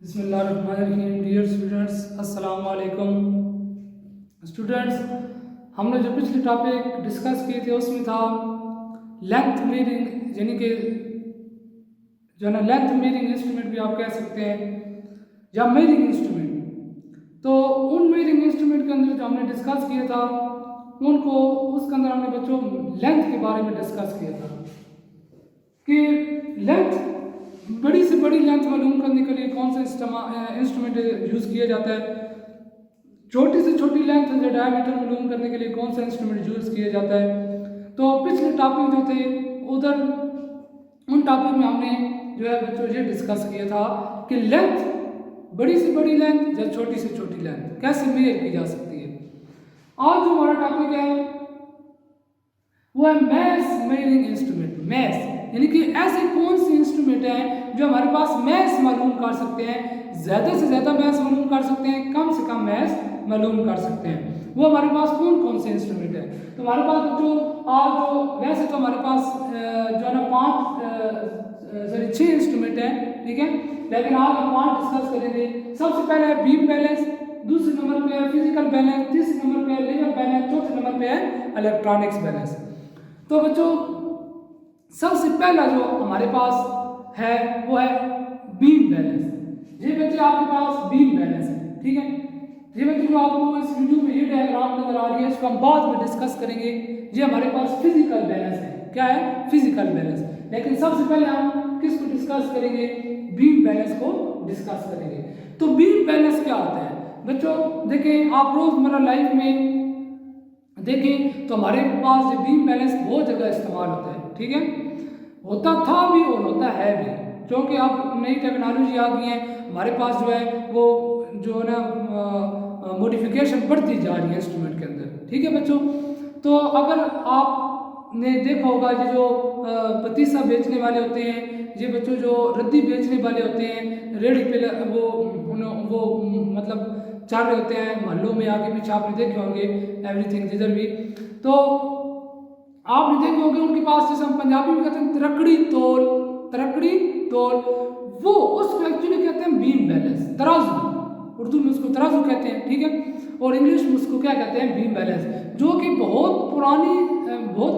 बिस्मिल्लाहिर्रहमानिर्रहीम। Dear students, अस्सलाम वालेकुम। स्टूडेंट्स, हमने जो पिछले टॉपिक डिस्कस किए थे उसमें था लेंथ मेजरिंग, यानी कि जो है ना लेंथ मेजरिंग इंस्ट्रूमेंट भी आप कह सकते हैं या मेजरिंग इंस्ट्रूमेंट। तो उन मेजरिंग इंस्ट्रूमेंट के अंदर जो हमने डिस्कस किया था उनको उसके अंदर हमने बच्चों लेंथ के बारे में डिस्कस किया था कि लेंथ, बड़ी से बड़ी लेंथ मालूम करने के लिए कौन सा इंस्ट्रूमेंट यूज़ किया जाता है, छोटी से छोटी लेंथ या डायमीटर मालूम करने के लिए कौन सा इंस्ट्रूमेंट यूज़ किया जाता है। तो पिछले टॉपिक जो थे उधर उन टॉपिक में हमने जो है बच्चों ये डिस्कस किया था कि लेंथ, बड़ी से बड़ी लेंथ या छोटी से छोटी लेंथ कैसे मेजर की जा सकती है। आज जो हमारा टॉपिक है वो है मैस मेजरिंग इंस्ट्रूमेंट। मैस यानी कि ऐसे कौन से इंस्ट्रूमेंट हैं जो हमारे पास मैस मालूम कर सकते हैं, ज़्यादा से ज़्यादा मैस मालूम कर सकते हैं, कम से कम मैस मालूम कर सकते हैं। वो हमारे पास कौन कौन से इंस्ट्रूमेंट है। तो हमारे पास जो आज जो वैसे तो हमारे पास जो है ना 6 इंस्ट्रूमेंट हैं, ठीक है, लेकिन आज हम 5 डिस्कस करेंगे। सबसे पहले है बीम बैलेंस, दूसरे नंबर पे है फिजिकल बैलेंस, तीसरे नंबर पे है लेवल बैलेंस, चौथे नंबर पे है इलेक्ट्रॉनिक्स बैलेंस। तो बच्चों सबसे पहला जो हमारे पास है वो है बीम बैलेंस। ये बच्चे आपके पास बीम बैलेंस है, ठीक है। ये बच्चे जो आपको इस वीडियो में ये डायग्राम नजर आ रही है इसको हम बाद में डिस्कस करेंगे। ये हमारे पास फिजिकल बैलेंस है। क्या है? Physical balance. लेकिन सबसे पहले हम किसको डिस्कस करेंगे? बीम बैलेंस को डिस्कस करेंगे। तो बीम बैलेंस क्या होता है बच्चों? देखें, आप रोजमर्रा लाइफ में देखें तो हमारे पास ये बीम बैलेंस बहुत जगह इस्तेमाल होता है, ठीक है। होता था भी और होता है भी, क्योंकि अब नई टेक्नोलॉजी आ गई है, हमारे पास जो है वो जो है ना मॉडिफिकेशन बढ़ती जा रही है इंस्ट्रूमेंट के अंदर, ठीक है बच्चों। तो अगर आपने देखा होगा ये जो पतीसा बेचने वाले होते हैं, ये बच्चों जो रद्दी बेचने वाले होते हैं रेडी पे, वो मतलब चल रहे होते हैं महल्लों में, आगे पीछे आपने देखे होंगे एवरीथिंग जिधर भी। तो आपने देखे होंगे उनके पास, जैसे हम पंजाबी में कहते हैं तरकड़ी तोल, तरकड़ी तोल, वो उसको एक्चुअली कहते हैं बीम बैलेंस, तराजू। उर्दू में उसको तराजू कहते हैं, ठीक है, और इंग्लिश में उसको क्या कहते हैं? बीम बैलेंस, जो कि बहुत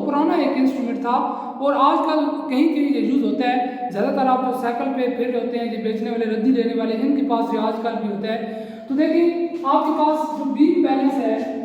पुराना एक इंस्ट्रूमेंट था और आजकल कहीं कहीं ये यूज़ होता है। ज़्यादातर आप जो साइकिल पे फिर होते हैं, ये बेचने वाले रद्दी लेने वाले, इनके पास ये आजकल भी होता है। तो देखिए आपके पास जो बीम बैलेंस है,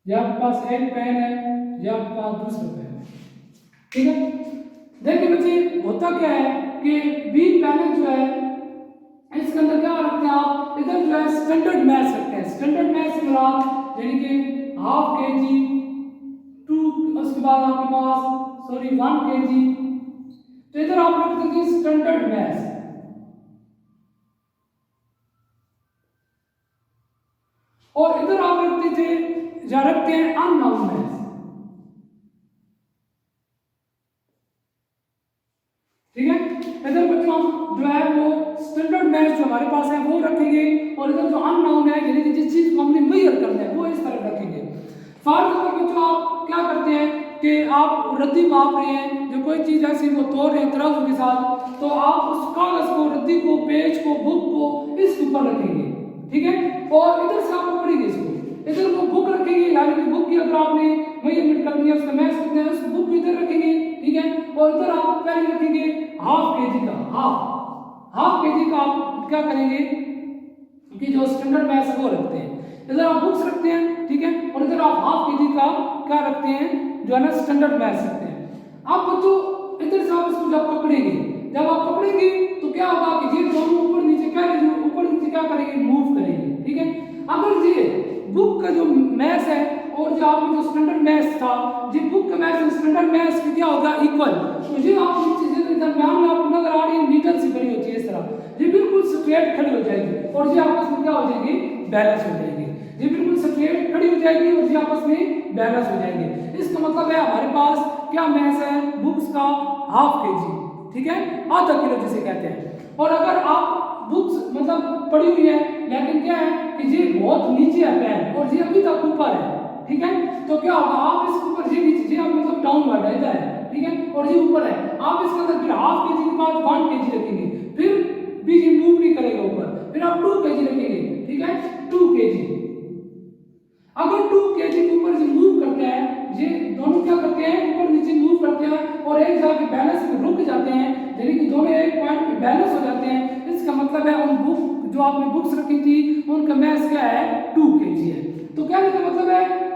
या आपके पास एक पेन है या आपके पास दूसरा पेन है, ठीक है। देखिए बच्चे, होता क्या है कि बीम बैलेंस जो है इसके अंदर क्या रखते हैं आप? इधर जो है स्टैंडर्ड मैथ रखते हैं। स्टैंडर्ड मैथ से मुराद यानी कि हाफ के जी, 2, उसके बाद आपके पास 1 kg, तो इधर आप रख देंगे स्टैंडर्ड मैथ, और इधर आप रखते थे या रखते हैं अननोन मैथ, ठीक है। इधर बच्चों हम जो है वो स्टैंडर्ड मैथ जो हमारे पास है वो रखेंगे, और इधर जो अननोन है यानी कि जिस चीज को हमने मेजर करना है वो इस तरह रखेंगे। फॉर एग्जाम्पल बच्चों आप क्या करते हैं कि आप रद्दी माप रहे हैं, जो कोई चीज ऐसी वो तोड़ रहे हैं तराजू के साथ, तो आप उस कागज को, रद्दी को, पेज को, बुक को इसके ऊपर रखेंगे, ठीक है, और इधर से आप पकड़ेंगे इसको, इधर वो बुक रखेंगे, यानी कि बुक की अगर आपने मेजरमेंट कर दिया, उसका मैथ करना है, उस बुक को इधर रखेंगे, ठीक है, और इधर आप पहले रखेंगे हाफ केजी का, हाफ केजी का आप क्या करेंगे कि जो स्टैंडर्ड मैथ है वो रखते हैं, इधर आप बुक्स रखते हैं, ठीक है, और इधर आप हाफ केजी का क्या रखते हैं? जो है ना स्टैंडर्ड मैथ रखते हैं। अब बच्चों इधर से आप इसको जब पकड़ेंगे, जब आप पकड़ेंगे तो क्या होगा कि ये दोनों ऊपर नीचे, पहले जो ऊपर नीचे क्या करेंगे? मूव करेंगे, ठीक है। अगर ये बुक का जो मैथ है और जो आपका जो स्टैंडर्ड मैथ था, ये बुक का मैथ और स्टैंडर्ड मैथ की क्या होगा, इक्वल। तो ये आप इन चीजें के दरमियान में आपको नजर आ रही है, मीटर से खड़ी होती है इस तरह, ये बिल्कुल स्ट्रेट खड़ी हो जाएगी और ये आपस में क्या हो जाएगी, बैलेंस हो जाएगी। ये बिल्कुल स्ट्रेट खड़ी हो जाएगी और ये आपस में बैलेंस हो जाएंगे। इसका मतलब है हमारे पास क्या मैथ है, बुक्स का ½ kg, ठीक है, आधा किलो जिसे कहते हैं। और अगर आप बुक्स मतलब पड़ी हुई है, लेकिन क्या है कि ये बहुत नीचे है पेन और ये अभी तक ऊपर है, ठीक है, तो क्या होगा, आप इसके ऊपर ये नीचे, ये आप मतलब डाउनवर्ड है इधर है, ठीक है, और ये ऊपर है, आप इसके अंदर फिर ½ kg के बाद 1 kg रखेंगे, फिर भी ये मूव नहीं करेगा ऊपर, फिर आप 2 kg रखेंगे, ठीक है, 2 kg। अगर 2 kg के ऊपर ये मूव करते हैं, ये दोनों क्या करते हैं, ऊपर नीचे मूव करते हैं और एक जगह पे बैलेंस में रुक जाते हैं, यानी कि दोनों एक पॉइंट पे बैलेंस हो जाते हैं। इसका मतलब है उन बुक जो आपने बुक्स रखी थी उनका मैथ क्या है, 2 kg है। तो कहने का मतलब है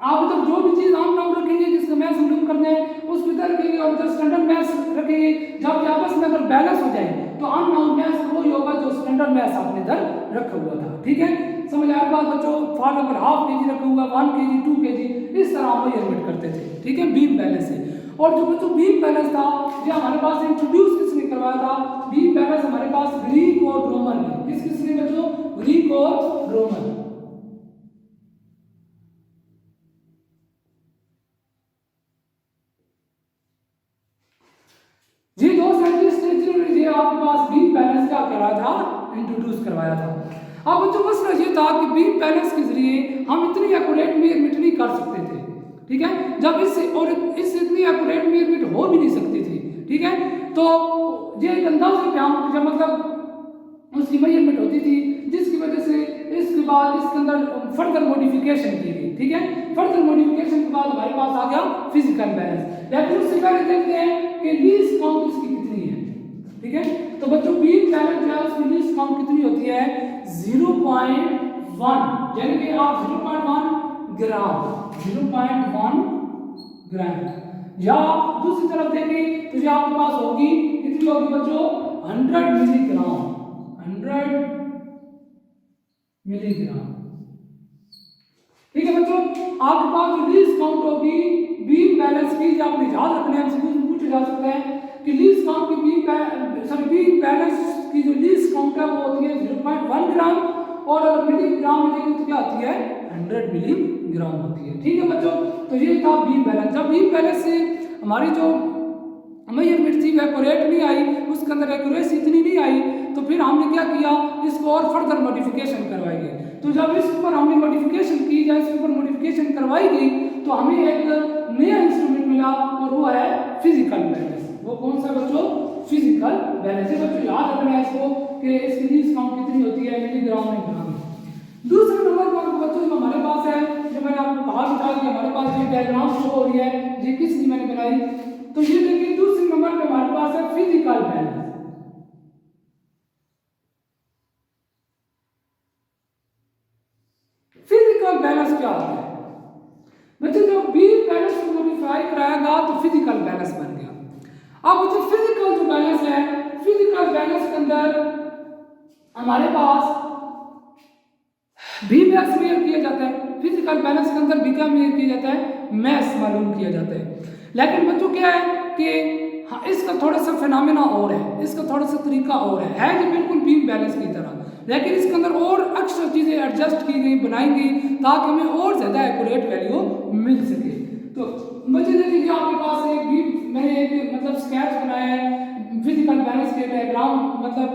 आप इधर जो भी चीज आम नाम रखेंगे जिसका मैथ मालूम करना है उसको इधर रखेंगे और इधर स्टैंडर्ड मैथ रखेंगे। जब ये आपस में अगर बैलेंस हो जाए तो अननाउन मैथ वही होगा जो स्टैंडर्ड मैथ आपने इधर रखा हुआ था, ठीक है। समझ आया बात बच्चों। फॉर एग्जांपल ½ kg रखा हुआ, 1 kg, 2 kg, इस तरह हम मेजरमेंट करते थे, ठीक है, बीम बैलेंस से। और जो बच्चों बीम बैलेंस था ये हमारे पास इंट्रोड्यूस किसने करवाया था, बीम बैलेंस हमारे पास ग्रीक और रोमन ने। किसने बच्चों, ग्रीक और रोमन। ये दो साइंटिस्ट ने जिन्होंने ये आपके पास बीम बैलेंस क्या कराया था, इंट्रोड्यूस करवाया था। अब बच्चों मसला ये था कि बीम बैलेंस के जरिए हम इतनी एक्यूरेट मेजरमेंट नहीं कर सकते थे, ठीक है, जब इससे और इससे इतनी एक्यूरेट मेजरमेंट हो भी नहीं सकती थी, ठीक है। तो ये एक अंदाजे पे हम जब मतलब उसकी मेजरमेंट होती थी, जिसकी वजह से इसके बाद इसके अंदर फर्दर मॉडिफिकेशन की गई, ठीक है। फर्दर मॉडिफिकेशन के बाद हमारे पास आ गया फिजिकल बैलेंस। लेकिन उससे पहले देखते हैं कि लीस्ट काउंट इसकी कितनी है, ठीक है। तो बच्चों बीम बैलेंस जो है उसकी लीस्ट काउंट कितनी होती है, 0.1, यानी कि आप 0.1 ग्राम, 0.1 ग्राम। या आप दूसरी तरफ देखें तो ये आपके पास होगी कितनी होगी बच्चों, 100 मिलीग्राम, 100 मिलीग्राम, ठीक है बच्चों। आपके पास जो लीस्ट काउंट होगी बीम बैलेंस की, आपने याद रखना है, पूछे जा सकते हैं कि लीस्ट काउंट की बीम बैलेंस की जो लीस्ट काउंट है वो होती है 0.1 ग्राम, और अगर मिलीग्राम में देखें तो क्या होती है, 100 मिलीग्राम होती है, ठीक है बच्चों। तो ये था बीम बैलेंस। जब बीम बैलेंस से हमारी जो मेजरमेंट थी एक्यूरेट नहीं आई, उसके अंदर एक्यूरेसी इतनी नहीं आई, तो फिर हमने क्या किया, इसको और फर्दर मॉडिफिकेशन करवाई गई। तो जब इसके ऊपर हमने मॉडिफिकेशन की या इसके ऊपर मॉडिफिकेशन करवाई गई तो हमें एक नया इंस्ट्रूमेंट मिला और वो है फिजिकल बैलेंस। वो कौन सा बच्चों, फिजिकल बैलेंस। बच्चों याद रखना है इसको कि इसकी लीस्ट काउंट कितनी होती है, मिलीग्राम में ग्राम। दूसरे नंबर पर बच्चों जो हमारे पास है, जो मैंने आपको कहा था कि हमारे पास ये डायग्राम शो हो रही है, ये किसकी मैंने बनाई, तो ये देखिए दूसरे नंबर पे हमारे पास है फिजिकल बैलेंस। फिजिकल बैलेंस क्या होता है बच्चों, जब बीम बैलेंस को मॉडिफाई कराएगा तो फिजिकल बैलेंस बन गया। अब बच्चों फिजिकल जो बैलेंस है, फिजिकल बैलेंस के अंदर हमारे पास भी मैथ मेजर किया जाता है। फिजिकल बैलेंस के अंदर भी क्या मेजर किया जाता है, मैथ मालूम किया जाता है। लेकिन बच्चों क्या है कि हाँ इसका थोड़ा सा फिनोमेना और है, इसका थोड़ा सा तरीका और है जो बिल्कुल बीम बैलेंस की तरह, लेकिन इसके अंदर और एक्स्ट्रा चीजें एडजस्ट की गई, बनाई गई ताकि हमें और ज्यादा एक्यूरेट वैल्यू मिल सके। तो बच्चे देखिए आपके पास एक बीम, मैंने एक मतलब स्केच बनाया है फिजिकल बैलेंस के, डायग्राम मतलब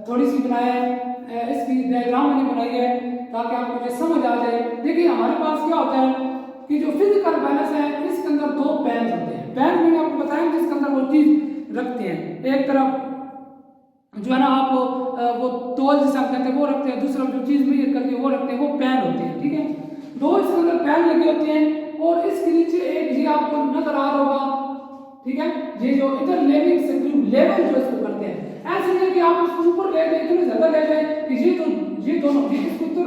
थोड़ी सी बनाया है, इसकी डायग्राम मैंने बनाई है ताकि आपको ये समझ आ जाए। देखिए हमारे पास क्या होता है कि जो फिजिकल बैलेंस है इसके अंदर 2 पेन होते हैं। पेन मैंने आपको बताया जिसके अंदर वो चीज रखते हैं, एक तरफ जो है ना आप वो तौल जिसे हम कहते हैं वो रखते हैं, दूसरा जो चीज मेजर करते हैं वो रखते हैं, वो पेन होते हैं, ठीक है। 2 इसके अंदर पेन लगे होते हैं और इसके नीचे एक जी आपको नजर आ रहा होगा, ठीक है, ये जो इधर लेवल से लेवल जो इसको करते हैं, ऐसे नहीं कि आप इसको ऊपर ले जाए, इतने ज्यादा ले जाए कि ये दोनों इसके ऊपर,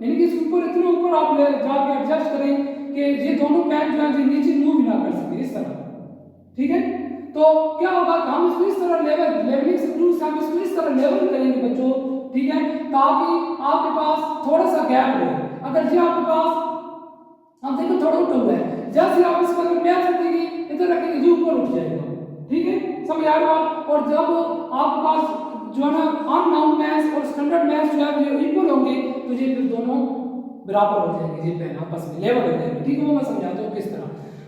यानी कि इसके ऊपर इतने ऊपर आप ले जाके एडजस्ट करें कि ये दोनों पैन जो है नीचे मूव ना कर सके इस तरह, ठीक है। तो क्या होगा, हम इसको इस तरह लेवलिंग से हम इसको इस तरह लेवल करेंगे बच्चों, ठीक है, ताकि आपके पास थोड़ा सा गैप रहे। अगर जी आपके पास हम देखो थोड़ा उठा हुआ है, जैसे आप इसको अगर मैच रखेंगे इधर रखेंगे जी ऊपर उठ जाएगा, ठीक है, समझ आ रहा है। और जब आपके पास जो है ना अननाउन मैच और स्टैंडर्ड मैच जो है ये इक्वल होंगे तो ये फिर दोनों बराबर हो जाएंगे, ये पेन आपस में लेवल हो जाएंगे, ठीक है। वो मैं समझाता हूँ किस तरह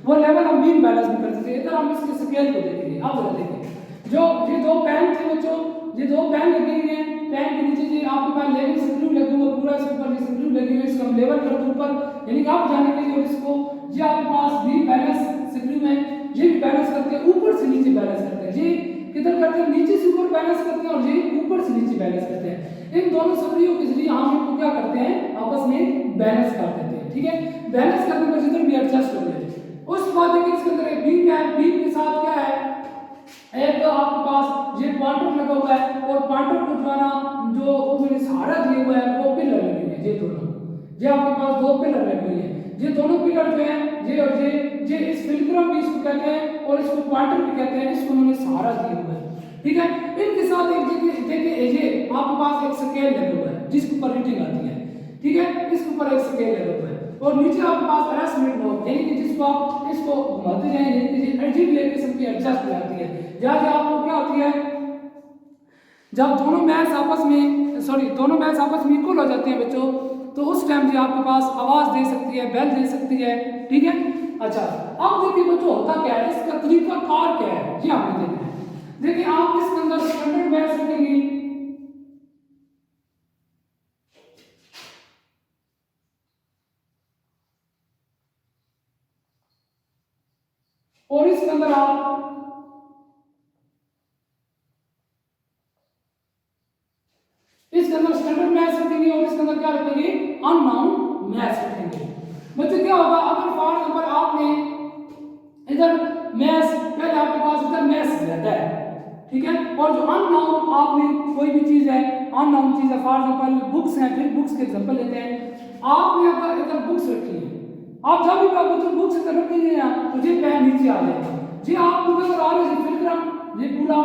वो लेवल हम बीम बैलेंस भी करते थे। इधर हम इसके स्केल को देखेंगे। आप जरा देखिए जो ये दो पेन थे बच्चों, ये दो पेन लगे हुए हैं, पेन के नीचे जी आपके पास लेवल स्क्रू लगे हुए, पूरा इसके ऊपर ये स्क्रू लगे हुए, इसको हम लेवल करते हैं ऊपर, यानी कि आप जाने के लिए। और इसको जी आपके पास बीम बैलेंस स्क्रू में ये भी बैलेंस करते हैं, ऊपर से नीचे बैलेंस करते हैं। ये किधर करते हैं, नीचे से ऊपर बैलेंस करते हैं और ये ऊपर से नीचे बैलेंस करते हैं। इन दोनों स्क्रूओं के जरिए हम इनको क्या करते हैं, आपस में बैलेंस कर देते हैं, ठीक है। बैलेंस करने पर जिधर भी एडजस्ट हो जाए। उसके बाद देखिए इसके अंदर एक बीम है, बीम के साथ क्या है, एक तो आपके पास ये पॉइंटर लगा हुआ है और पॉइंटर को जो है ना जो उसमें सहारा दिए हुआ है वो पिलर लगे हुए हैं, ये दोनों, ये आपके पास दो पिलर लगे हुए हैं। ये दोनों पिलर जो हैं ये और ये इस फिल्क्रम भी इसको कहते हैं और इसको पॉइंटर भी कहते हैं, इसको उन्होंने सहारा दिया हुआ है, ठीक है। इनके साथ एक देखिए ये आपके पास एक स्केल लगा हुआ है जिसके ऊपर रीडिंग आती है, ठीक है, इसके ऊपर एक स्केल लगा हुआ है और नीचे आपके पास एडजस्टमेंट नॉब, यानी कि जिसको आप इसको घुमाते जाएं, यानी कि अजीब किस्म की एडजस्ट हो जाती है। जहाँ आपको क्या होती है, जब दोनों मैच आपस में इक्वल हो जाते हैं बच्चों, तो उस टाइम जी आपके पास आवाज दे सकती है, बेल दे सकती है, ठीक है। अच्छा अब देखिए बच्चों होता क्या है, इसका तरीका कार क्या है, जी आपने देखना है। देखिए आप इसके अंदर स्टैंडर्ड मैच रखेंगे और इसके अंदर आप इसके अंदर स्टैंडर्ड मैच रखेंगे और इसके अंदर क्या रखेंगे, अननाउन मैच रखेंगे। बच्चों क्या होगा, अगर फॉर एग्जांपल आपने इधर मैच पहले आपके पास इधर मैच रहता है, ठीक है, और जो अननाउन आपने कोई भी चीज है, अननाउन चीज है, फॉर एग्जांपल बुक्स हैं, फिर बुक्स के एग्जांपल लेते हैं। आपने अगर इधर बुक्स रखी है, आप जब भी बच्चों बुक्स इधर रखेंगे ना तो ये पेन नीचे आ जाएगा जी। आप इधर आ रहे हैं फिल्क्रम ये पूरा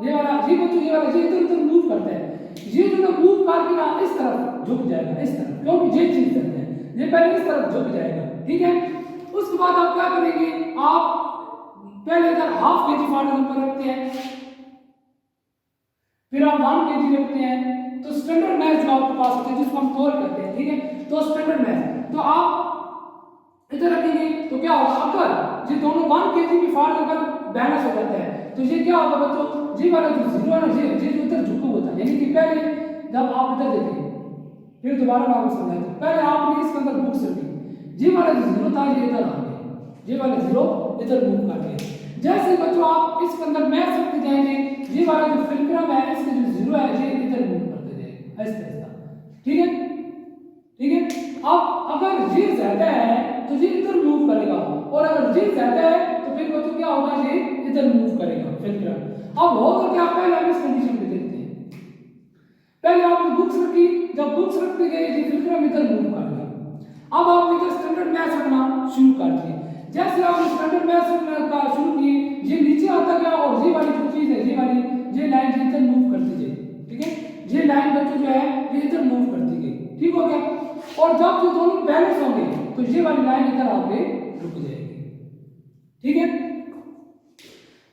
ये वाला जी बच्चों ये वाला इधर उधर मूव करते हैं, ये जो मूव करके ना इस तरफ झुक जाएगा, इस तरफ, क्योंकि ये चीज करते हैं, ये पहले इस तरफ झुक जाएगा, ठीक है। उसके बाद आप क्या करेंगे, आप पहले इधर हाफ केजी फॉर एग्जांपल रखते हैं, फिर आप 1 केजी रखते हैं, तो स्टैंडर्ड मैच जो आपके पास होते हैं जिसको हम तोल करते हैं, ठीक है, तो स्टैंडर्ड मैच तो आप इधर रखेंगे तो क्या होगा, अगर ये दोनों 1 केजी की फॉर एग्जांपल बैलेंस हो जाता है तो ये क्या होगा बच्चों, जी वाला जो जीरो है ना ये जो इधर झुका होता है, यानी कि पहले जब आप इधर देखें, फिर दोबारा मैं आपको समझाता हूं, पहले आपने इसके अंदर बुक्स रखी, जी वाला जो जीरो था ये इधर आ गया, ये वाला जीरो इधर मूव कर गया। जैसे बच्चों आप इसके अंदर मैच रखते जाएंगे, ये वाला जो फिल्क्रम है इसके जो जीरो है ये इधर मूव करते जाएगा ऐसे ऐसा, ठीक है, ठीक है। अब अगर ये ज्यादा है तो ये इधर मूव करेगा और अगर ये ज्यादा है तो फिर बच्चों क्या होगा, ये इधर मूव करेगा फिल्क्रम। अब होगा क्या, पहले हम इस कंडीशन पे देखते हैं। पहले आपने बुक्स रखी, जब बुक्स रखते गए ये फिल्क्रम इधर मूव कर गया। अब आप इधर स्टैंडर्ड मैच रखना शुरू कर दिए, जैसे आपने स्टैंडर्ड मैच रखना शुरू किए, ये नीचे आता गया और ये वाली जो चीज है, ये वाली ये लाइन इधर मूव करती गई, ठीक है, ये लाइन बच्चों जो है ये इधर मूव करती गई, ठीक हो गया। और जब ये दोनों बैलेंस होंगे तो ये वाली लाइन इधर आके रुक जाएगी, ठीक है।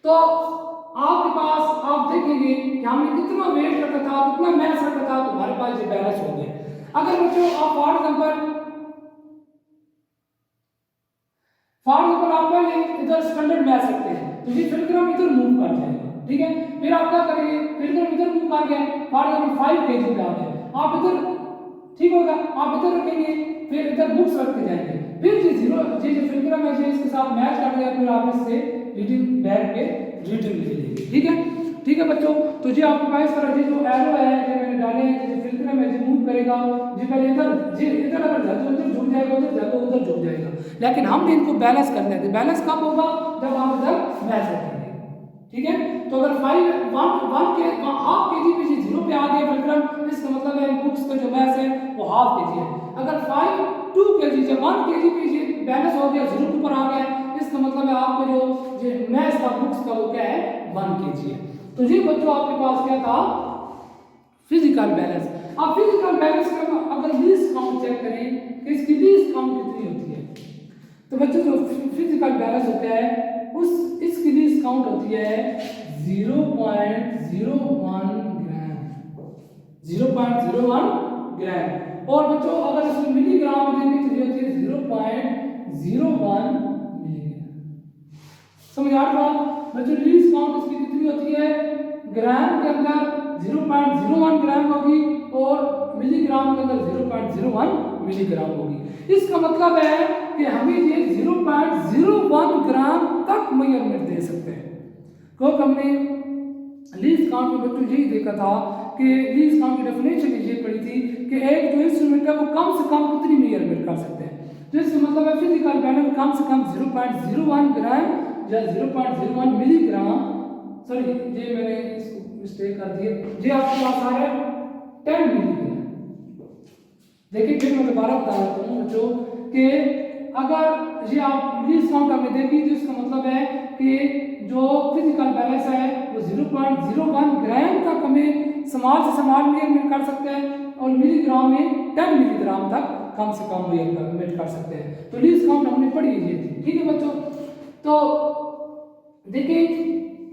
तो आपके पास आप देखेंगे कि हमने कितना वेट रखा था, कितना मैच रखा था, तो हमारे पास ये बैलेंस हो गया। अगर बच्चों आप फॉर एग्जांपल आप पहले इधर स्टैंडर्ड मैच रखते हैं तो ये फिल्क्रम इधर मूव कर जाएगा, ठीक है। फिर आप क्या करेंगे, फिल्क्रम इधर मूव कर गया, फॉर एग्जांपल 5 केजी पे आ गए, आप इधर, ठीक होगा, आप इधर रखेंगे, फिर इधर बुक्स रखते जाएंगे, फिर ये जीरो ये जो फिल्क्रम है इसके साथ मैच कर देगा, फिर आप इससे रीडिंग बैक पे रीडिंग ले लेंगे, ठीक है, ठीक है बच्चों। तो जी आपके पास इस तरह जो एरो है जो मैंने डाले हैं, जो फिल्क्रम है जो मूव करेगा, जी पहले इधर अगर जाते उधर झुक जाएगा, उधर जाते उधर झुक जाएगा, लेकिन हमने इनको बैलेंस करना है। बैलेंस कब होगा, जब आप इधर मैच रखेंगे, ठीक है। तो अगर 1 के हाफ केजी पे जीरो पे आ गया फिल्क्रम, इसका मतलब है बुक्स का जो मैच है वो हाफ केजी है। अगर 2 केजी जब 1 केजी पे ये बैलेंस हो गया, जीरो के ऊपर आ गया, इसका मतलब है आपका जो मैच था बुक्स का वो क्या है, 1 केजी है। तो ये बच्चों आपके पास क्या था, फिजिकल बैलेंस। अब फिजिकल बैलेंस का अगर लीस्ट काउंट चेक करें कि इसकी लीस्ट काउंट कितनी होती है, तो बच्चों जो फिजिकल बैलेंस होता है उस इसकी लीस्ट काउंट होती है 0.01 ग्राम, 0.01 ग्राम। और बच्चों अगर इसको मिलीग्राम में देखें तो ये होती है 0.01 मिलीग्राम। समझ आ रहा है बच्चों? लीस्ट काउंट इसकी कितनी होती है, ग्राम के अंदर 0.01 ग्राम होगी और मिलीग्राम के अंदर 0.01 मिलीग्राम होगी। इसका मतलब है कि हमें ये 0.01 ग्राम तक मेजरमेंट दे सकते हैं। क्योंकि हमने लीस्ट काउंट में बच्चों यही देखा था कि लीस्ट काउंट की डेफिनेशन ये पढ़ी थी कि एक जो इंस्ट्रूमेंट है वो कम से कम कितनी मेजरमेंट कर सकते हैं, जिसका मतलब है फिजिकल बैलेंस कम से कम 0.01 ग्राम या 0.01 मिलीग्राम। सॉरी ये मैंने इसको मिस्टेक कर दी है, ये आपके पास आ रहा है 10 मिलीग्राम। देखिए फिर मैं दोबारा बता देता हूँ बच्चों कि अगर ये आप लीस्ट काउंट आपने देखी तो इसका मतलब है कि जो फिजिकल बैलेंस है वो 0.01 ग्राम तक हमें स्मॉल से स्मॉल मेजरमेंट कर सकते हैं और मिलीग्राम में 10 मिलीग्राम तक कम से कम मेजरमेंट कर सकते हैं। तो लीस्ट काउंट हमने पढ़ी ये थी, ठीक है बच्चों। तो देखिए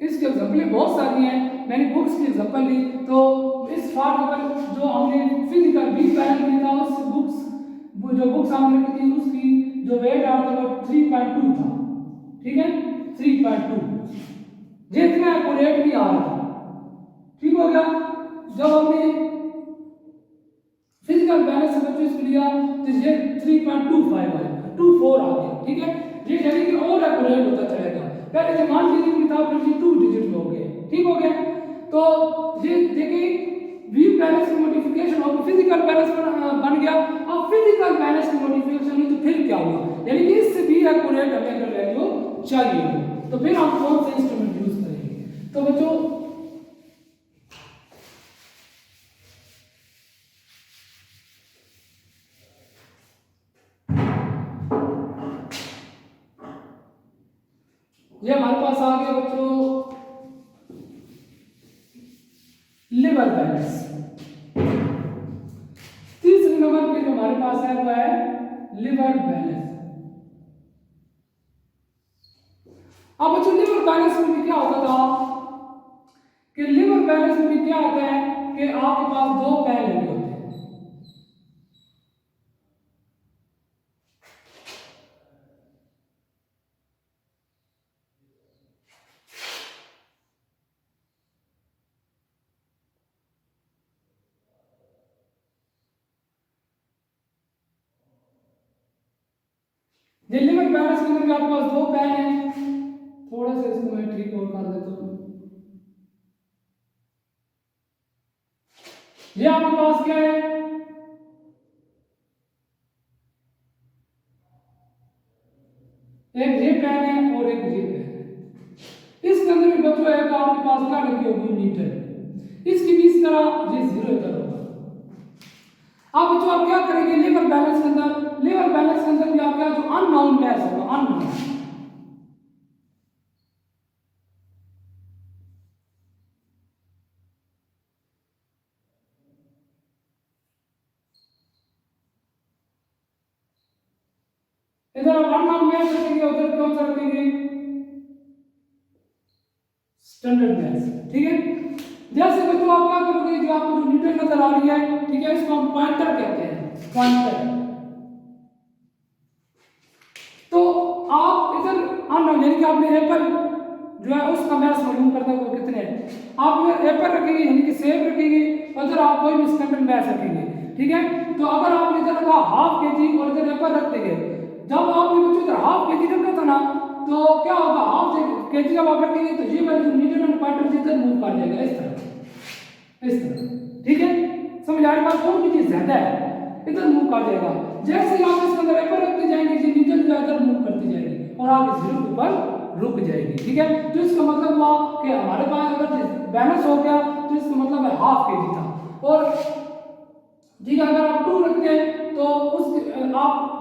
इसके एग्जाम्पलें बहुत सारी हैं, मैंने बुक्स की एग्जाम्पल ली। तो इस फॉर्म जो हमने फिजिकल बी बैलेंस लिया था उस जो बुक्स हमने लिखी थी उसकी जो वेट आ था वो 3.2 था, ठीक है 3.2। ये इतना एक्यूरेट भी आ रहा था, ठीक हो गया। जब हमने फिजिकल बैलेंस से बच्चों इसको लिया तो ये 3.25 आया, 24 आ गया, ठीक है। ये यानी कि और एक्यूरेट होता चलेगा। पहले जो मान लीजिए था फिर ये 2 डिजिट में हो गए, ठीक हो गया। तो ये देखिए वी बैलेंस की मॉडिफिकेशन हो फिजिकल बैलेंस बन गया। अब फिजिकल बैलेंस की मॉडिफिकेशन हुई तो फिर क्या हुआ, यानी कि इससे भी एक्यूरेट हमें अगर वैल्यू चाहिए तो फिर हम कौन सा इंस्ट्रूमेंट यूज करेंगे। तो बच्चों ये हमारे पास आ गया बच्चों लिवर बैलेंस। तीसरे नंबर पे जो हमारे पास है वो है लिवर बैलेंस। अब बच्चों लिवर बैलेंस में भी क्या होता था कि लिवर बैलेंस में भी क्या होता है कि आपके पास 2 पैन लगे होते हैं। ये लिवर बैलेंस के अंदर आपके पास 2 पैन है। थोड़ा सा इसको मैं ठीक और कर देता हूं। ये आपके पास क्या है, एक ये पैन है और एक ये पैन है। इसके अंदर भी बच्चों है आपके पास क्या लगी होगी मीटर। इसकी भी इस तरह ये 0 इधर होगा। अब बच्चों आप क्या करेंगे लिवर बैलेंस के अंदर, लिवर बैलेंस के अंदर भी आपका जो अननोन मैच होगा, अननोन इधर आप अननोन मैच रखेंगे, उधर कौन सा रखेंगे स्टैंडर्ड मैच, ठीक है। जैसे बच्चों आप क्या करोगे, जो आपको जो मीटर नजर आ रही है, ठीक है, इसको हम पॉइंटर कहते हैं, पॉइंटर। तो आप इधर अननोन यानी कि आपने एप्पल जो है उसका मैच मालूम करते हैं वो कितने है। आप एप्पल रखेंगे यानी कि सेब रखेंगे, उधर आप कोई भी स्टैंडर्ड मैच रखेंगे, ठीक है। तो अगर आपने इधर रखा हाफ केजी और इधर एप्पल रख देंगे, जब आपने बच्चों इधर हाफ केजी रखा था ना तो क्या होगा, हाफ केजी जब आप रखेंगे तो ये वाली जो मीटर एंड पॉइंटर इधर मूव कर जाएगा इस तरह, इस तरह, ठीक है। समझ आ रही बात, कौन सी चीज ज्यादा है इधर मूव कर जाएगा। जैसे ही आप इसके अंदर एप्पल रखते जाएंगे ये नीचे जो इधर मूव करती जाएगी और आगे 0 के ऊपर रुक जाएगी, ठीक है। तो इसका मतलब हुआ कि हमारे पास अगर बैलेंस हो गया तो इसका मतलब है हाफ केजी था। और ठीक है अगर आप 2 रखते हैं तो उस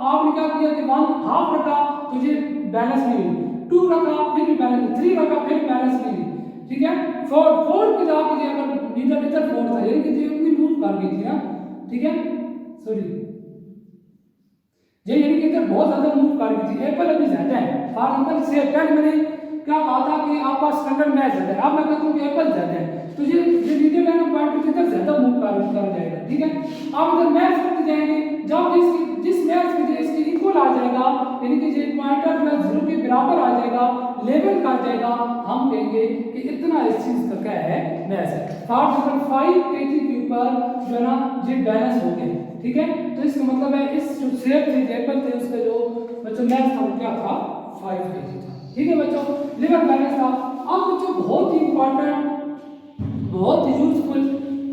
आपने क्या किया कि 1 हाफ रखा तो ये बैलेंस नहीं हुई, 2 रखा फिर भी बैलेंस, 3 रखा फिर बैलेंस नहीं हुई, ठीक है। 4 के जाके अगर नीचे इधर 4 था यानी कि ये उतनी मूव मूव कर गई थी ना, ठीक है, सॉरी ये यानी कि इधर बहुत ज्यादा मूव कर गई थी, एप्पल अभी ज्यादा है। फॉर एग्जाम्पल से पहले मैंने क्या कहा था कि आपका स्टैंडर्ड मैच ज्यादा है, अब मैं कहता हूँ कि एप्पल ज्यादा है, तो ये लीडिंग लाइन ऑफ पॉइंट इधर ज्यादा मूव कर जाएगा, ठीक है। अब इधर मैच करते जाएंगे, जब जिस मैच में इसके इक्वल आ जाएगा, यानी कि ये पॉइंटर जो है 0 के बराबर आ जाएगा, लेवल कर जाएगा, हम कहेंगे कि इतना इस चीज का क्या है, मैच है। फॉर एग्जाम्पल 5 kg के ऊपर जो है ना ये बैलेंस हो गया, ठीक है। तो इसका मतलब है इस जो सेब थे, एप्पल थे, उसका जो बच्चों मैच था वो क्या था, 5 kg था, ठीक है बच्चों, लिवर बैलेंस था। अब बच्चों बहुत ही इंपॉर्टेंट, बहुत ही यूजफुल,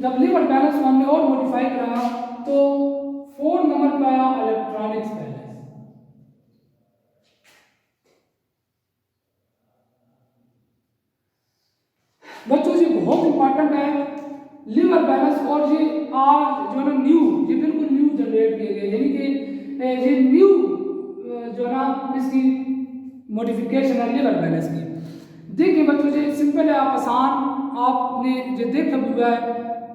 जब लिवर बैलेंस को हमने और मॉडिफाई कराया तो 4 नंबर पे आया इलेक्ट्रॉनिक्स बैलेंस। बच्चों ये बहुत इंपॉर्टेंट है लिवर बैलेंस, और ये आज जो है ना न्यू, ये बिल्कुल न्यू जनरेट किए गए, यानी कि ये न्यू जो ना इसकी मॉडिफिकेशन है लिवर बैलेंस की। देखिए बच्चों ये सिंपल है, आप आसान, आपने ये देखा भी हुआ है,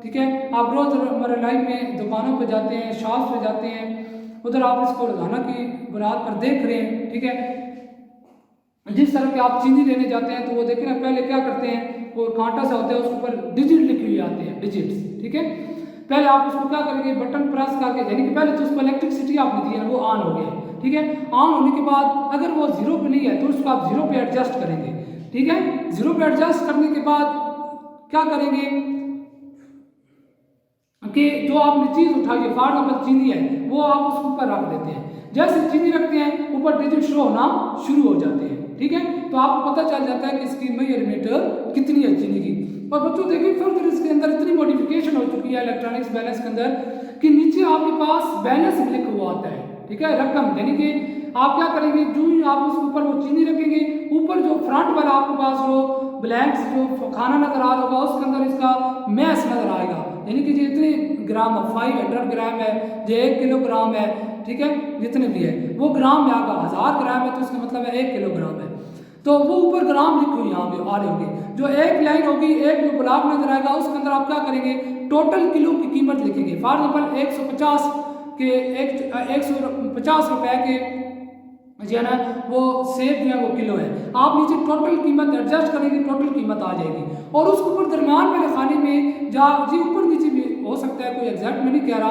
ठीक है। आप रोज हमारे लाइफ में दुकानों पर जाते हैं, शॉप्स पे जाते हैं, उधर आप इसको रोजाना की बुनियाद पर देख रहे हैं, ठीक है। जिस तरह के आप चीनी लेने जाते हैं तो वो देखें ना, पहले क्या करते हैं, वो कांटा सा होता है, उसके ऊपर डिजिट लिखी हुई आती है, डिजिट्स, ठीक है। पहले आप उसको क्या करेंगे, बटन प्रेस करके, यानी कि पहले तो उसको इलेक्ट्रिसिटी आपने दी है वो ऑन हो गया, ठीक है। ऑन होने के बाद अगर वो 0 पे नहीं है तो उसको आप 0 पे एडजस्ट करेंगे, ठीक है। 0 पे एडजस्ट करने के बाद क्या करेंगे कि जो आपने चीज उठाई है, फॉर एग्जाम्पल चीनी है, वो आप उसके ऊपर रख देते हैं। जैसे चीनी रखते हैं ऊपर डिजिट शो होना शुरू हो जाते हैं, ठीक है। तो आपको पता चल जाता है कि इसकी मेजरमेंट कितनी है चीनी की। और बच्चों देखिए फर्दर इसके अंदर इतनी मॉडिफिकेशन हो चुकी है इलेक्ट्रॉनिक्स बैलेंस के अंदर कि नीचे आपके पास बैलेंस लिखा हुआ आता है, ठीक है, रकम, यानी कि आप क्या करेंगे, जो ही आप उसके ऊपर वो चीनी रखेंगे, ऊपर जो फ्रंट वाला आपके पास जो ब्लैंक्स जो खाना नजर आ रहा होगा उसके अंदर इसका मैस नजर आएगा, यानी कि जो इतने ग्राम 500 ग्राम है, जो 1 किलोग्राम है, ठीक है, जितने भी है वो ग्राम में आएगा। 1000 ग्राम है तो इसका मतलब है 1 किलोग्राम है, तो वो ऊपर ग्राम लिखे हुए यहाँ पे आ रहे होंगे। जो एक लाइन होगी, एक जो ब्लॉक नजर आएगा उसके अंदर आप क्या करेंगे, टोटल किलो की कीमत लिखेंगे। फॉर एग्जाम्पल 150 के 150 रुपए के जो है ना वो सेब जो है वो किलो है, आप नीचे टोटल कीमत एडजस्ट करेंगे, टोटल कीमत आ जाएगी। और उसके ऊपर दरमियान वाले खाने में जहाँ जी ऊपर नीचे भी हो सकता है, कोई एग्जैक्ट मैं नहीं कह रहा,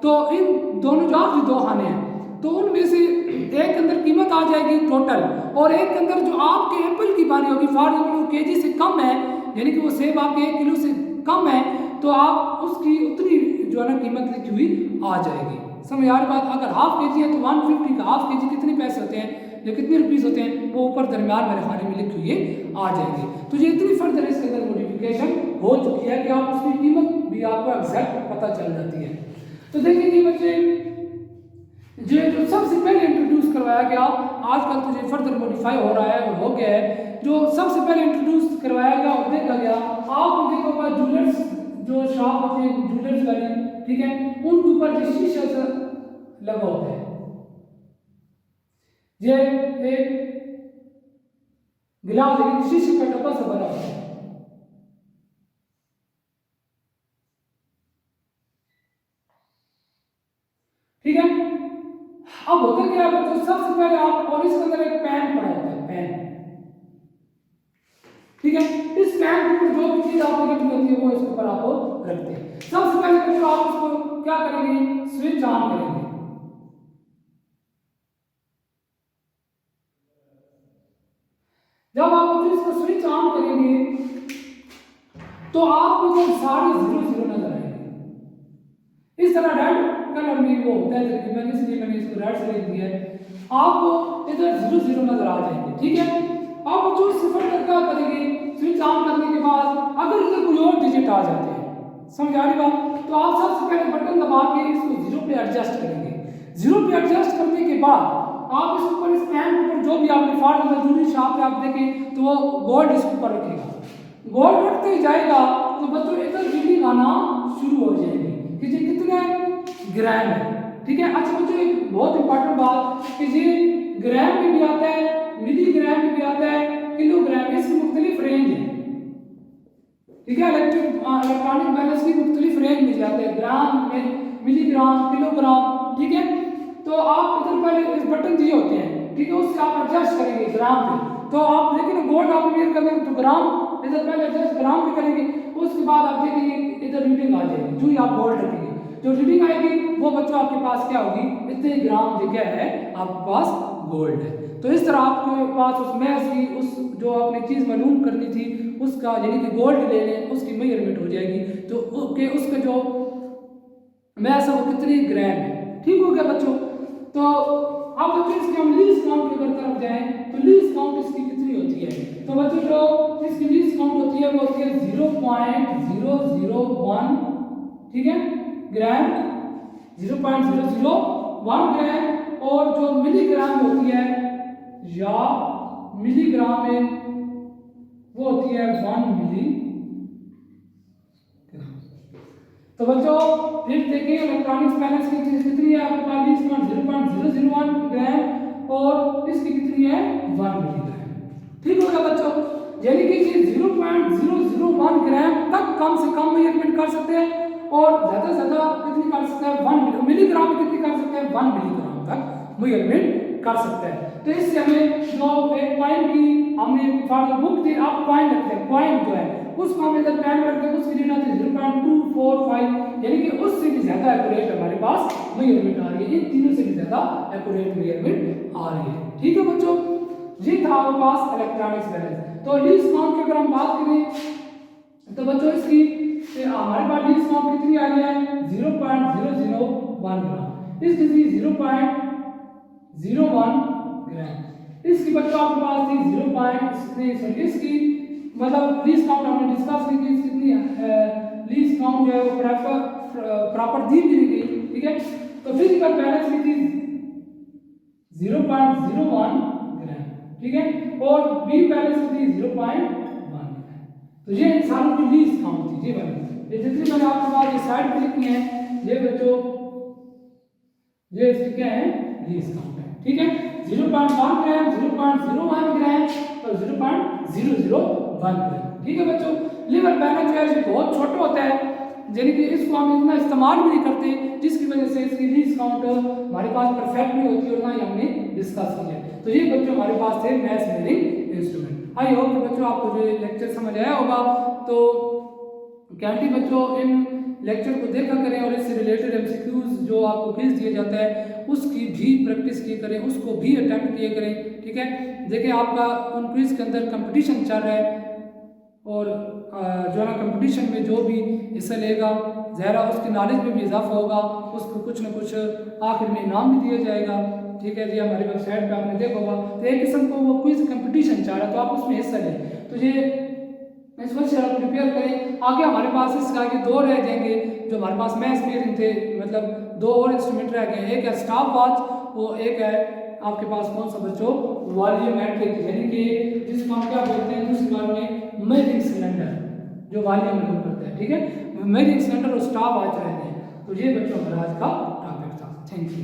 तो इन दोनों जहाँ जो 2 खाने हैं तो उनमें से एक अंदर कीमत आ जाएगी टोटल, और एक अंदर जो आपके एप्पल की बारी होगी, फॉर एग्जाम्पल वो केजी से कम है, यानी कि वो सेब आपके 1 किलो से कम है, तो आप उसकी उतनी जो है ना कीमत लिखी हुई आ जाएगी। समझ आ रही बात। अगर हाफ केजी है तो 150 का हाफ केजी कितने पैसे होते हैं या कितने रुपीस होते हैं, वो ऊपर दरमियान वाले खाने में लिखी हुई आ जाएंगे। तो ये इतनी फर्दर इसके अंदर मॉडिफिकेशन हो चुकी है कि आप उसकी कीमत भी आपको एग्जैक्ट पता चल जाती है। तो देखिए बच्चे जो सबसे पहले इंट्रोड्यूस करवाया गया, आजकल तो ये फर्दर मॉडिफाई हो रहा है और हो गया है, जो सबसे पहले इंट्रोड्यूस करवाया गया और देखा गया, आपको देखा होगा ज्वेलर्स जो शॉप होती है ज्वेलर्स वाली, ठीक है, उनके ऊपर जो शीशा लगा होता है, ये एक गिलास है, शीशे का डब्बा से बना होता है, ठीक है। अब होता क्या है तो सबसे पहले आप, और इसके अंदर एक पेन पड़ा होता है, पेन, ठीक है। इस पेन के ऊपर जो भी चीज आपको रखनी होती है वो इसके ऊपर आपको रखते हैं। सबसे पहले तो आप उसको क्या करेंगे, स्विच ऑन करेंगे। जब आप इसको स्विच ऑन करेंगे तो आपको जो सारे 0 नजर आएंगे। इस तरह रेड कलर में वो होता है, इसलिए मैंने इसको रेड से लिख दिया है, आपको इधर 0 नजर आ जाएंगे, ठीक है। आप जो सिफर तक क्या करेंगे, स्विच ऑन करने के बाद अगर इधर कोई और डिजिट आ जाते हैं, समझ आ रही बात, तो आप सबसे पहले बटन दबा के इसको 0 पे एडजस्ट करेंगे। 0 पे एडजस्ट करने के बाद आप इसके ऊपर इस पेन के ऊपर जो भी आपने फाड़ दिया जूनी शॉप पे आप देखें तो वो गोल्ड इसके ऊपर रखेगा, गोल्ड रखते ही जाएगा तो बच्चों इधर रीडिंग आना शुरू हो जाएगी कि ये कितने ग्राम है, ठीक है। अच्छा बच्चों एक बहुत इंपॉर्टेंट बात कि ये ग्राम में भी आता है, मिलीग्राम में भी आता है, किलोग्राम, इसकी मुख्तलिफ रेंज है, ठीक है। इलेक्ट्रॉनिक बैलेंस की मुख्तलिफ रेंज मिल जाते हैं, ग्राम में, मिलीग्राम, किलोग्राम, ठीक है। तो आप इधर पहले इस बटन दिए होते हैं, ठीक है, उससे आप एडजस्ट करेंगे ग्राम पे। तो आप लेकिन गोल्ड आप मेजर करेंगे तो ग्राम इधर पहले एडजस्ट ग्राम पे करेंगे, उसके बाद आप देखेंगे इधर रीडिंग आ जाएगी, जो ही आप गोल्ड रखेंगे जो रीडिंग आएगी वो बच्चों आपके पास क्या होगी, इतने ग्राम जगह है आपके पास गोल्ड है। तो इस तरह आपके पास उस मैथ की उस जो आपने चीज़ मालूम करनी थी उसका यानी कि गोल्ड ले लें उसकी मेजरमेंट हो जाएगी, तो ओके उसका जो मैथ है वो कितनी ग्राम है। ठीक हो गया बच्चों। तो अब बच्चों इसके हम लीस्ट काउंट की अगर तरफ जाएं तो लीस्ट काउंट इसकी कितनी होती है, तो बच्चों जो इसकी लीस्ट काउंट होती है वो होती है 0.001, ठीक है, ग्राम, 0.001 ग्राम। और जो मिलीग्राम होती है या मिलीग्राम में वो होती है 1 मिली। तो बच्चों फिर देखिए इलेक्ट्रॉनिक्स बैलेंस की चीज कितनी है आपके पास, 0.001 ग्राम और इसकी कितनी है 1 मिलीग्राम। ठीक हो गया बच्चों। यानी कि 0.001 ग्राम तक कम से कम मेजरमेंट कर सकते हैं और ज्यादा से ज्यादा कितनी कर सकते हैं 1 मिलीग्राम कितनी कर सकते हैं 1 मिलीग्राम तक मेजरमेंट कर सकते हैं। तो इससे हमें जो एक कॉइन की हमने फॉर बुक थी, आप कॉइन रखते हैं, कॉइन जो है उसको हम इधर पेन रखते हैं, उसकी रीडिंग आती है 0.245, यानी कि उससे भी ज्यादा एक्यूरेट हमारे पास मेजरमेंट आ रही है, इन तीनों से भी ज्यादा एक्यूरेट मेजरमेंट आ रही है। ठीक है बच्चों, ये था हमारे पास इलेक्ट्रॉनिक्स बैलेंस। तो लीस्ट काउंट की अगर हम बात करें तो बच्चों इसकी हमारे पास लीस्ट काउंट कितनी आ रही है 0.001 ग्राम, इसकी थी 0.01 ग्राम, इसकी बच्चों आपके पास थी 0.3, इसकी मतलब लीस्ट काउंट हमने डिस्कस की थी, कितनी लीस्ट काउंट जो है वो प्रॉपर दी भी नहीं गई। ठीक है, तो फिजिकल बैलेंस की थी 0.01 ग्राम, ठीक है, और बी बैलेंस की थी 0.1 ग्राम। तो ये सारी की लीस्ट काउंट थी, ये वाली, ये जितनी मैंने आपके पास ये साइड पे लिखी है ये बच्चों ये इसकी क्या है लीस्ट काउंट है। ठीक है, 0.1 ग्राम, 0.01 ग्राम और 0.001 ग्राम। ठीक है बच्चों, लिवर बैलेंस जो है बहुत छोटा होता है, यानी कि इसको हम इतना इस्तेमाल भी नहीं करते, जिसकी वजह से इसकी लीस्ट काउंट हमारे पास परफेक्ट नहीं होती और ना ही हमने डिस्कस की है। तो ये बच्चों हमारे पास थे maths measuring instrument. I hope कि बच्चों आपको जो लेक्चर समझ आया होगा। तो कैंटी बच्चों इन लेक्चर को देखा करें और इससे रिलेटेड एमसीक्यूज जो आपको क्विज दिया जाता है उसकी भी प्रैक्टिस किए करें, उसको भी अटेम्प्ट किए करें। ठीक है, देखिए आपका उन क्विज के अंदर कंपटीशन चल रहा है और जो है ना कंपटीशन में जो भी हिस्सा लेगा ज़ाहिर उसकी नॉलेज में भी इजाफा होगा, उसको कुछ ना कुछ आखिर में इनाम भी दिया जाएगा। ठीक है जी, हमारी वेबसाइट पे आपने देखा होगा। तो एक किस्म को वो क्विज कंपटीशन चल रहा है, तो आप उसमें हिस्सा लें। तो ये इस वजह से आप प्रिपेयर करें। आगे हमारे पास इसका आगे 2 रह जाएंगे जो हमारे पास मैथ्स मेजरिंग थे, मतलब 2 और इंस्ट्रूमेंट रह गए, एक है स्टॉप वॉच, वो एक है आपके पास कौन सा बच्चों वॉल्यूमेट्रिक, यानी कि जिसको हम क्या बोलते हैं दूसरी बार में मेजरिंग सिलेंडर, जो वॉल्यूम मेजर करता है। ठीक है, मेजरिंग सिलेंडर और स्टॉप वॉच रहते हैं। तो ये बच्चों हमारा आज का टॉपिक था। Thank you.